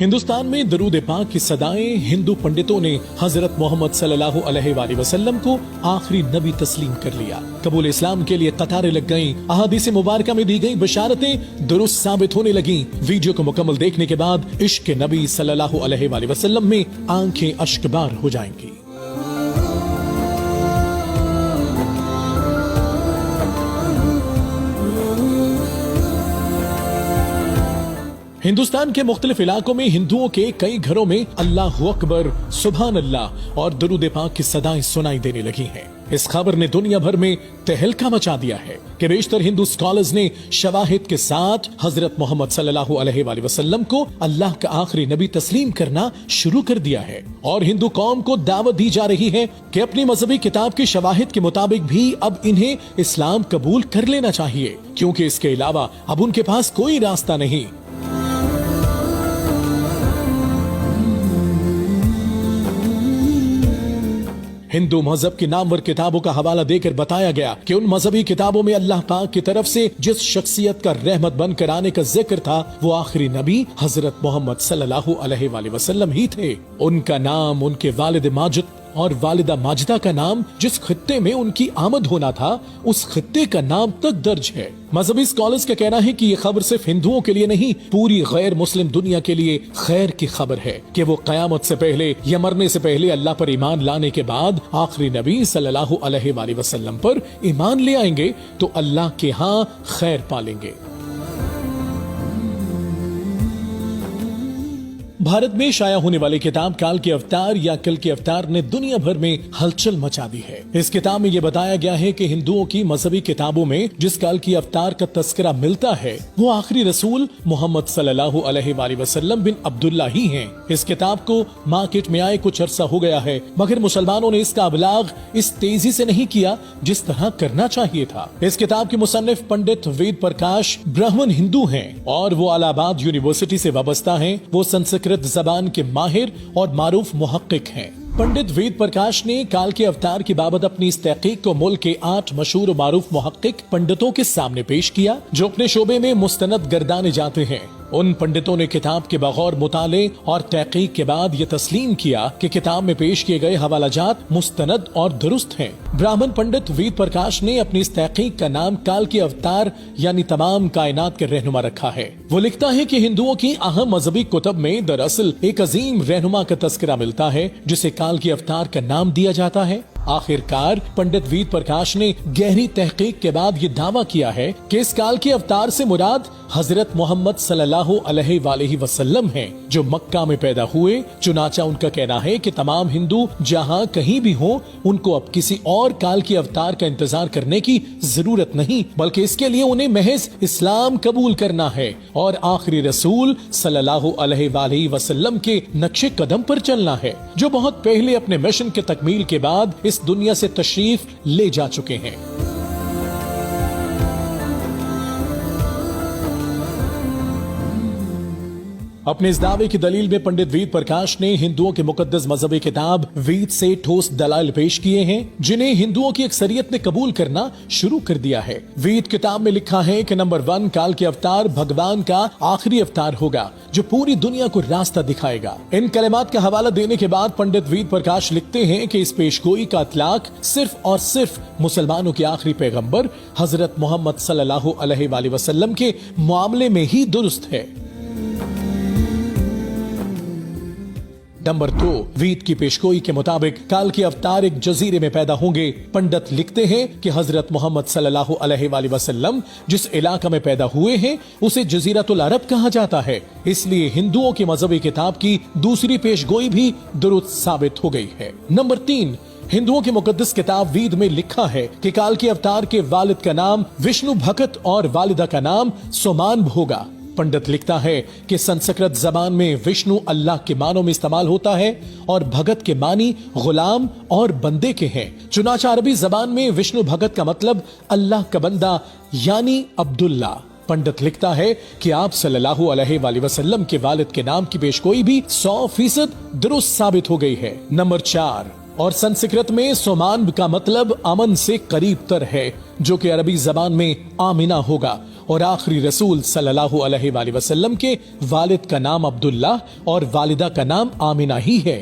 हिंदुस्तान में दरूद पाक की सदाएं हिंदू पंडितों ने हजरत मोहम्मद सल्लल्लाहु अलैहि वसल्लम को आखिरी नबी तस्लीम कर लिया। कबूल इस्लाम के लिए कतारें लग गईं। अहादीस मुबारक में दी गई बशारतें दुरुस्त साबित होने लगी। वीडियो को मुकम्मल देखने के बाद इश्क नबी सल्लल्लाहु अलैहि वसल्लम में आंखें अश्कबार हो जाएंगी। हिंदुस्तान के मुख्तलिफ इलाकों में हिंदुओं के कई घरों में अल्लाहु अकबर, सुभान अल्लाह और दरूद पाक की सदाएं सुनाई देने लगी हैं। इस खबर ने दुनिया भर में तहलका मचा दिया है कि बेशतर हिंदू स्कॉलर्स ने शवाहिद के साथ हजरत मोहम्मद सल्लल्लाहु अलैहि वसल्लम को अल्लाह का आखिरी नबी तस्लीम करना शुरू कर दिया है और हिंदू कौम को दावत दी जा रही है कि अपनी मजहबी किताब की शवाहिद के मुताबिक भी अब इन्हें इस्लाम कबूल कर लेना चाहिए, क्योंकि इसके अलावा अब उनके पास कोई रास्ता नहीं। हिंदू मजहब की नामवर किताबों का हवाला देकर बताया गया कि उन मजहबी किताबों में अल्लाह पाक की तरफ से जिस शख्सियत का रहमत बनकर आने का जिक्र था वो आखिरी नबी हजरत मोहम्मद सल्लल्लाहु अलैहि वसल्लम ही थे। उनका नाम, उनके वालिद माजिद और वालिदा माजिदा का नाम, जिस खित्ते में उनकी आमद होना था उस खित्ते का नाम तक दर्ज है। मजहबी स्कॉलर्स का कहना है कि ये खबर सिर्फ हिंदुओं के लिए नहीं, पूरी गैर मुस्लिम दुनिया के लिए खैर की खबर है कि वो कयामत से पहले या मरने से पहले अल्लाह पर ईमान लाने के बाद आखिरी नबी सल्लल्लाहु अलैहि वसल्लम पर ईमान ले आएंगे तो अल्लाह के यहाँ खैर पालेंगे। भारत में शाया होने वाली किताब काल के अवतार या कल के अवतार ने दुनिया भर में हलचल मचा दी है। इस किताब में ये बताया गया है कि हिंदुओं की मजहबी किताबों में जिस काल की अवतार का तस्करा मिलता है वो आखिरी रसूल मोहम्मद सल्लल्लाहु अलैहि वसल्लम बिन अब्दुल्ला ही हैं। इस किताब को मार्केट में आए कुछ अरसा हो गया है, मगर मुसलमानों ने इसका अबलाग इस तेजी से नहीं किया जिस तरह करना चाहिए था। इस किताब के मुसन्निफ पंडित वेद प्रकाश ब्राह्मण हिंदू हैं और वो इलाहाबाद यूनिवर्सिटी से वाबस्ता हैं। वो संस्कृत जबान के माहिर और मारूफ मुहक्किक हैं। पंडित वेद प्रकाश ने काल के अवतार की बाबत अपनी इस तहकीक को मुल्क के 8 मशहूर और मारूफ मुहक्किक पंडितों के सामने पेश किया जो अपने शोबे में मुस्तनद गर्दाने जाते हैं। उन पंडितों ने किताब के बगौर मुताले और तहकीक के बाद ये तस्लीम किया कि किताब में पेश किए गए हवालाजात मुस्तनद और दुरुस्त हैं। ब्राह्मण पंडित वेद प्रकाश ने अपनी इस तहकीक का नाम काल के अवतार यानी तमाम कायनात के रहनुमा रखा है। वो लिखता है कि हिंदुओं की अहम मजहबी कुतब में दरअसल एक अजीम रहनुमा का तस्करा मिलता है जिसे काल के अवतार का नाम दिया जाता है। आखिरकार पंडित वेद प्रकाश ने गहरी तहकीक के बाद ये दावा किया है कि इस काल के अवतार से मुराद हजरत मोहम्मद सल्लल्लाहु अलैहि वसल्लम हैं, जो मक्का में पैदा हुए। चुनाचा उनका कहना है कि तमाम हिंदू जहां कहीं भी हों उनको अब किसी और काल के अवतार का इंतजार करने की जरूरत नहीं, बल्कि इसके लिए उन्हें महज इस्लाम कबूल करना है और आखिरी रसूल सल्लल्लाहु अलैहि वसल्लम के नक्शे कदम पर चलना है, जो बहुत पहले अपने मिशन के तकमील के बाद इस दुनिया से तशरीफ ले जा चुके हैं। अपने इस दावे की दलील में पंडित वेद प्रकाश ने हिंदुओं के मुकद्दस मजहबी किताब वेद से ठोस दलाइल पेश किए हैं जिन्हें हिंदुओं की अक्सरियत ने कबूल करना शुरू कर दिया है। वेद किताब में लिखा है कि नंबर 1 काल के अवतार भगवान का आखिरी अवतार होगा जो पूरी दुनिया को रास्ता दिखाएगा। इन कलिमात का हवाला देने के बाद पंडित वेद प्रकाश लिखते हैं कि इस पेशगोई का इतलाक सिर्फ और सिर्फ मुसलमानों के आखिरी पैगंबर हजरत मोहम्मद सल्लल्लाहु अलैहि वसल्लम के मामले में ही दुरुस्त है। नंबर 2 वेद की पेशगोई के मुताबिक काल के अवतार एक जजीरे में पैदा होंगे। पंडित लिखते हैं कि हजरत मोहम्मद सल्लल्लाहु अलैहि वसल्लम जिस इलाका में पैदा हुए हैं उसे जजीरतुल अरब कहा जाता है, इसलिए हिंदुओं की मजहबी किताब की दूसरी पेशगोई भी दुरुस्त साबित हो गई है। नंबर 3 हिंदुओं की मुकद्दस किताब वेद में लिखा है कि काल के अवतार के वालिद का नाम विष्णु भगत और वालिदा का नाम सोमान होगा। पंडित लिखता है कि संस्कृत जबान में विष्णु अल्लाह के मानों में इस्तेमाल होता है और भगत के मानी गुलाम और बंदे के हैं। चुनाचा अरबी जबान में विष्णु भगत का मतलब अल्लाह का बंदा यानी अब्दुल्ला। पंडित लिखता है कि आप सल्लल्लाहु अलैहि वसल्लम के वालिद के नाम की पेशगोई भी 100% दुरुस्त साबित हो गई है। नंबर 4 اور संस्कृत में सोमान का मतलब अमन से करीब तर है, जो कि अरबी जबान में आमिना होगा। और आखिरी रसूल सल्लल्लाहु अलैहि वसल्लम के वालिद का नाम अब्दुल्ला और वालिदा का नाम आमिना ही है।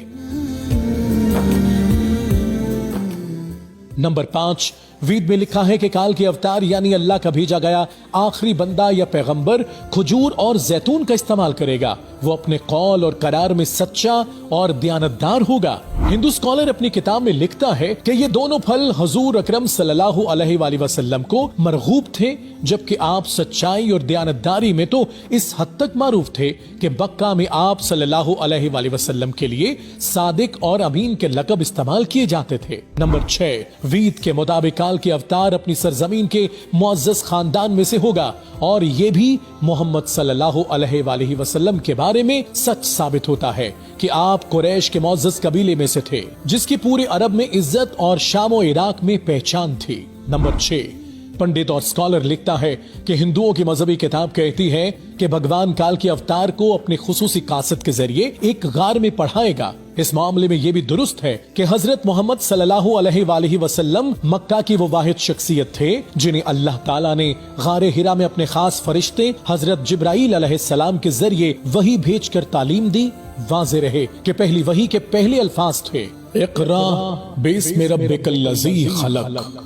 नंबर 5, वेद में लिखा है कि काल के अवतार यानी अल्लाह का भेजा गया आखिरी बंदा या पैगंबर खजूर और जैतून का इस्तेमाल करेगा। वो अपने कौल और करार में सच्चा और दयानतदार होगा। हिंदू स्कॉलर अपनी किताब में लिखता है कि ये दोनों फल हुजूर अकरम सल्लल्लाहु अलैहि वसल्लम को मरगूब थे, जबकि आप सच्चाई और दयानतदारी में तो इस हद तक मारूफ थे कि मक्का में आप सल्लल्लाहु अलैहि वसल्लम के लिए सादिक और अमीन के लक़ब इस्तेमाल किए जाते थे। नंबर 6, वेद के मुताबिक काल के अवतार अपनी सरजमीन के मुअज़्ज़ज़ खानदान में से होगा और ये भी मोहम्मद सल्लल्लाहु अलैहि वसल्लम के बारे में सच साबित होता है कि आप कुरैश के मुअज़्ज़ज़ कबीले में से थे, जिसकी पूरे अरब में इज्जत और शाम और इराक में पहचान थी। नंबर 6, पंडित और स्कॉलर लिखता है कि हिंदुओं की मजहबी किताब कहती है कि भगवान काल के अवतार को अपने खुसूसी कासद के जरिए एक गार में पढ़ाएगा। इस मामले में यह भी दुरुस्त है कि हजरत मोहम्मद सल्लल्लाहु अलैहि वसल्लम मक्का की वो वाहिद शख्सियत थे जिन्हें अल्लाह ताला ने गारे हिरा में अपने खास फरिश्ते हजरत जिब्राईल अलैहिस्सलाम के जरिए वही भेजकर तालीम दी। वाज़े रहे कि पहली वही के पहले अल्फाज थे, इक़रा बिस्मि रब्बिकल्लज़ी खलक़।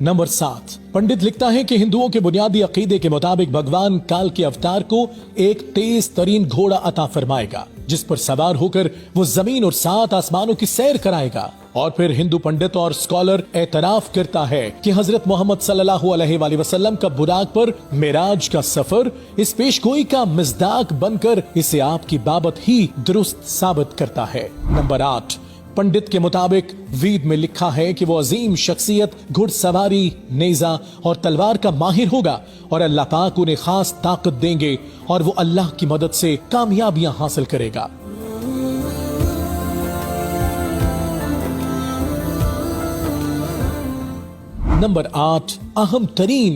नंबर 7, पंडित लिखता है कि हिंदुओं के बुनियादी अकीदे के मुताबिक भगवान काल के अवतार को एक तेज तरीन घोड़ा अता फरमाएगा, जिस पर सवार होकर वो जमीन और 7 आसमानों की सैर कराएगा। और फिर हिंदू पंडित और स्कॉलर एतराफ करता है कि हजरत मोहम्मद सल्लल्लाहु अलैहि वसल्लम का बुराक पर मेराज का सफर इस पेशगोई का मिज़दाक बनकर इसे आपकी बाबत ही दुरुस्त साबित करता है। नंबर 8, पंडित के मुताबिक वेद में लिखा है कि वो अजीम शख्सियत घुड़सवारी, नेजा और तलवार का माहिर होगा और अल्लाह पाक उन्हें खास ताकत देंगे और वो अल्लाह की मदद से कामयाबियां हासिल करेगा। नंबर 8, अहम तरीन,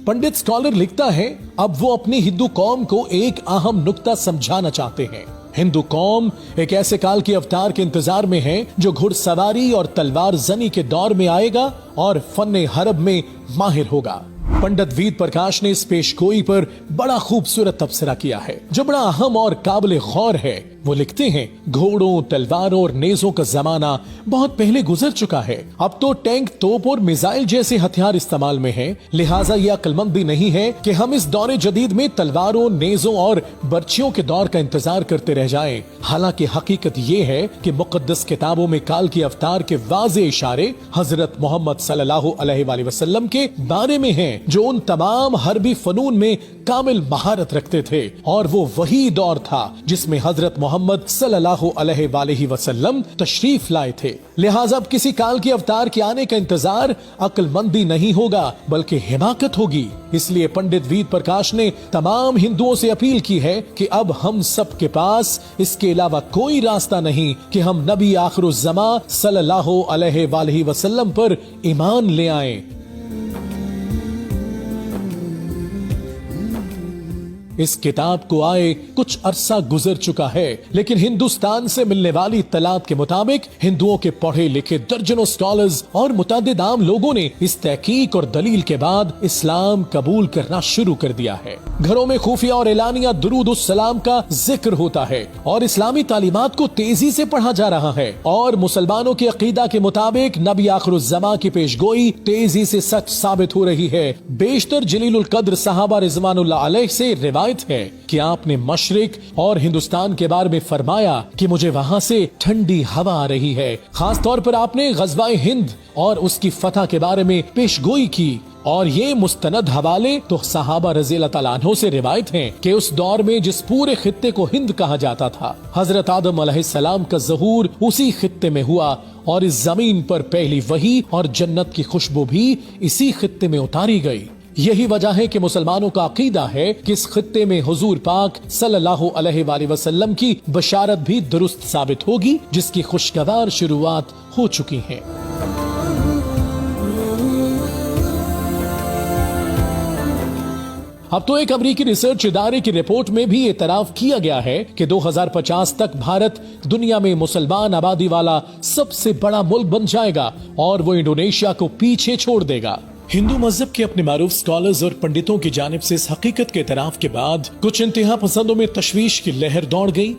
पंडित स्कॉलर लिखता है अब वो अपनी हिंदू कौम को एक अहम नुक्ता समझाना चाहते हैं। हिंदू कौम एक ऐसे काल के अवतार के इंतजार में है जो घुड़सवारी और तलवार जनी के दौर में आएगा और फन्ने हरब में माहिर होगा। पंडित वेद प्रकाश ने इस पेशगोई पर बड़ा खूबसूरत तबसरा किया है जो बड़ा अहम और काबिल गौर है। वो लिखते हैं, घोड़ों, तलवारों और नेजों का जमाना बहुत पहले गुजर चुका है। अब तो टैंक, तोप और मिसाइल जैसे हथियार इस्तेमाल में हैं। लिहाजा यह अक्लमंदी नहीं है कि हम इस दौरे जदीद में तलवारों, नेजों और बर्छियों के दौर का इंतजार करते रह जाएं। हालांकि हकीकत ये है कि मुकद्दस किताबों में काल के अवतार के वाज़े इशारे हजरत मोहम्मद सल्लल्लाहु अलैहि वसल्लम के बारे में हैं, जो उन तमाम हरबी फनून में कामिल महारत रखते थे। और वो वही दौर था जिसमें हजरत मोहम्मद सल्लल्लाहु अलैहि वसल्लम तशरीफ लाए थे। लिहाजा अब किसी काल के अवतार के आने का इंतजार अक्लमंदी नहीं होगा बल्कि हिमाकत होगी। इसलिए पंडित वेद प्रकाश ने तमाम हिंदुओं से अपील की है कि अब हम सब के पास इसके अलावा कोई रास्ता नहीं कि हम नबी आखिरुज़्ज़मा सल्लल्लाहु अलैहि वसल्लम पर ईमान ले आएं। इस किताब को आए कुछ अरसा गुजर चुका है, लेकिन हिंदुस्तान से मिलने वाली इत्तलात के मुताबिक हिंदुओं के पढ़े लिखे दर्जनों स्कॉलर्स और मुतअद्दिद आम लोगों ने इस तहकीक और दलील के बाद इस्लाम कबूल करना शुरू कर दिया है। घरों में खुफिया और एलानिया दुरूद उस सलाम का जिक्र होता है और इस्लामी तालीमात को तेजी से पढ़ा जा रहा है। और मुसलमानों के अकीदा के मुताबिक नबी आखिरुज़्ज़मा की पेशगोई तेजी से सच साबित हो रही है। बेशतर जलीलुल कद्र सहाबा रिज़वानुल्लाह अलैह से रिवायत है कि आपने मशरिक और हिंदुस्तान के बारे में फरमाया कि मुझे वहाँ से ठंडी हवा आ रही है। खास तौर पर आपने गज़वाए हिंद और उसकी फतह के बारे में पेशगोई की। और ये मुस्तनद हवाले तो सहाबा रज़ियल्लाहु तआला अन्हु से रिवायत हैं कि उस दौर में जिस पूरे खित्ते को हिंद कहा जाता था, हजरत आदम अलैहिस्सलाम का ज़हूर उसी खित्ते में हुआ और इस जमीन पर पहली वही और जन्नत की खुशबू भी इसी खित्ते में उतारी गई। यही वजह है कि मुसलमानों का अकीदा है कि इस खित्ते में हुजूर पाक सल्लल्लाहु अलैहि वसल्लम की बशारत भी दुरुस्त साबित होगी, जिसकी खुशगवार शुरुआत हो चुकी है। अब तो एक अमरीकी रिसर्च इदारे की रिपोर्ट में भी एतराफ किया गया है कि 2050 तक भारत दुनिया में मुसलमान आबादी वाला सबसे बड़ा मुल्क बन जाएगा और वो इंडोनेशिया को पीछे छोड़ देगा। हिंदू मजहब के अपने मारूफ स्कॉलर्स और पंडितों की जानिब से इस हकीकत के एतराफ के बाद कुछ इंतहा पसंदों में तशवीश की लहर दौड़ गई।